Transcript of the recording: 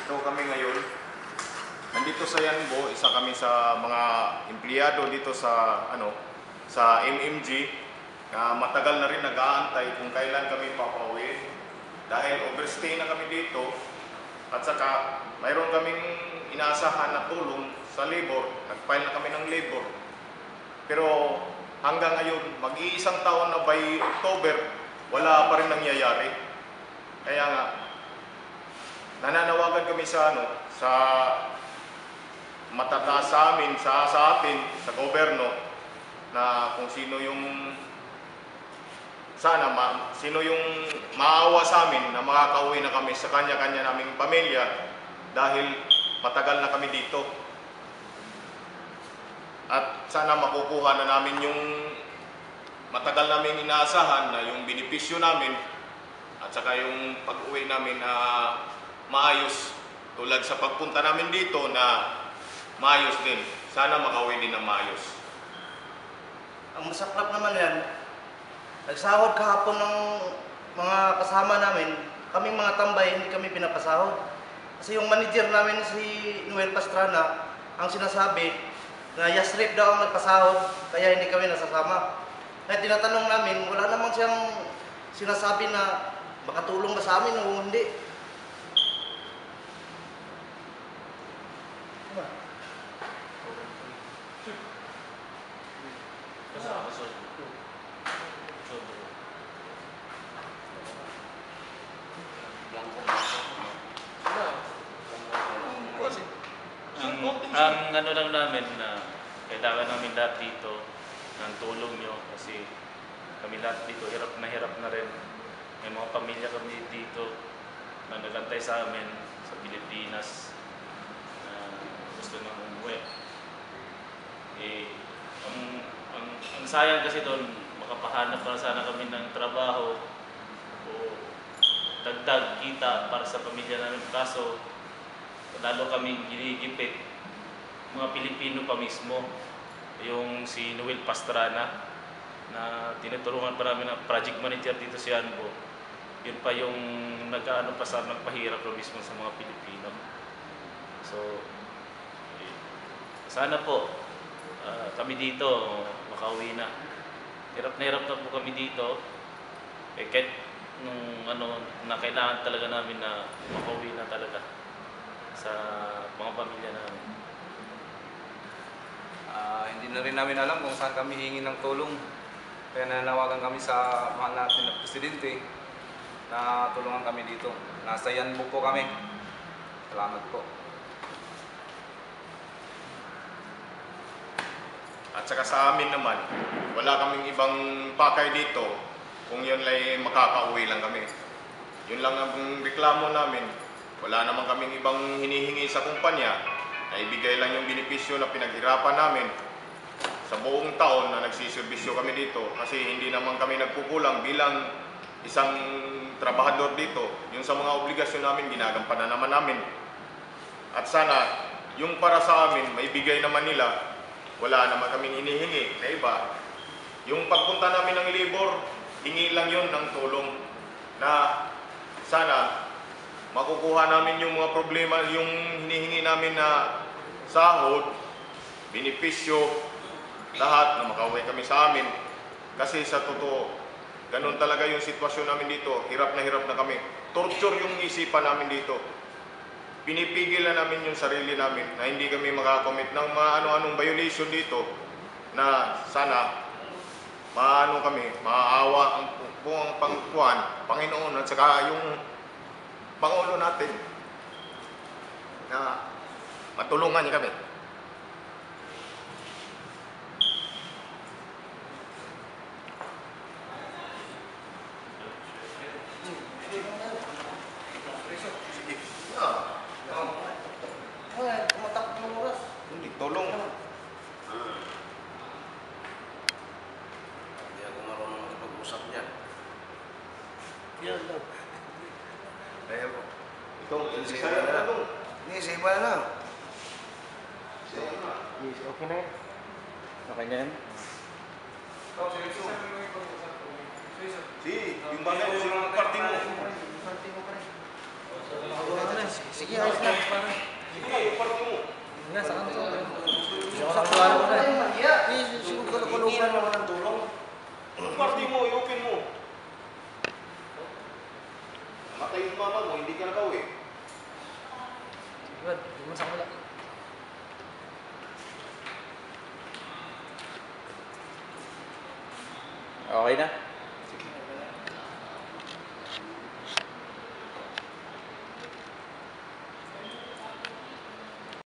Ito kami ngayon. Nandito sa Yanbo, isa kami sa mga empleyado dito sa sa MMG na matagal na rin nag-aantay kung kailan kami papauwi dahil overstay na kami dito at saka mayroon kaming inaasahan na tulong sa labor. Nag-file na kami ng labor. Pero hanggang ngayon, mag-iisang taon na by October, wala pa rin nangyayari. Kaya nga, nananawagan kami sa sa matataas sa amin, sa atin, sa gobyerno, na kung sino yung sino yung maawa sa amin na makakauwi na kami sa kanya-kanya naming pamilya dahil matagal na kami dito. At sana makukuha na namin yung matagal namin inaasahan na yung benepisyo namin at saka yung pag-uwi namin na maayos, tulad sa pagpunta namin dito na maayos din. Sana makauwi din ng maayos. Ang masaklap naman yan, nagsahod kahapon ng mga kasama namin, kaming mga tambay, hindi kami pinapasahod. Kasi yung manager namin si Noel Pastrana, ang sinasabi na Yasrib daw ang nagpasahod, kaya hindi kami nasasama. Kaya tinatanong namin, wala namang siyang sinasabi na makatulong ba sa amin o hindi. Ang ano lang namin na kailangan namin lahat dito ng tulong nyo kasi kami lahat dito hirap na rin. May mga pamilya kami dito na nagantay sa amin sa Pilipinas na gusto nang umuwi. Ang sayang kasi doon, makapahanap para sana kami ng trabaho o dagdag kita para sa pamilya namin. Kaso lalo kaming ginigipit, mga Pilipino pa mismo, yung si Noel Pastrana na tinutulungan pa namin ng project manager dito sa Yanbo. Yun pa yung nagpahirap pa mismo sa mga Pilipino. So sana po kami dito makauwi na. Hirap na po kami dito. Kahit nung na kailangan talaga namin na makauwi na talaga sa mga pamilya namin. Hindi na rin namin alam kung saan kami hingi ng tulong. Kaya nanawagan kami sa mahal natin na Presidente na tulungan kami dito. Nasa Yanbo po kami. Salamat po. At saka sa amin naman, wala kaming ibang pakay dito kung yun ay makakauwi lang kami. Yun lang ang reklamo namin. Wala naman kaming ibang hinihingi sa kumpanya na ibigay lang yung benepisyo na pinaghirapan namin sa buong taon na nagsiservisyo kami dito kasi hindi naman kami nagkukulang bilang isang trabahador dito. Yung sa mga obligasyon namin, ginagampanan naman namin. At sana, yung para sa amin, maibigay naman nila. Wala naman kaming hinihingi na iba. Yung pagpunta namin ng labor, hingi lang yun ng tulong na sana makukuha namin yung mga problema, yung hinihingi namin na sahod, benepisyo, lahat na makauwi kami sa amin. Kasi sa totoo, ganun talaga yung sitwasyon namin dito. Hirap na kami. Torture yung isipan namin dito. Pinipigil na namin yung sarili namin na hindi kami makakomit ng mga ano-anong violation dito na sana kami, maawa ang buong Panginoon at saka yung Pangulo natin na matulungan niya kami. Hindi, tulong. Hindi ako marunong makipag-usap niya. Yan daw. Kaya po. Ito, Sa iba na lang. Hindi, sa iba na lang. Okay na yan. Okay na yan? Si, yung bagay mo, yung party mo. Party mo pa rin. Sige, ayos na. Sige na, yung parte mo. Nga, sa kanto. Sa kanto na. Siguro kulungan naman ang tulong. Yung parte mo, i-open mo. Namatay yung mama mo, hindi ka nakauwi. Sige, di mo sa kanila. Okay na?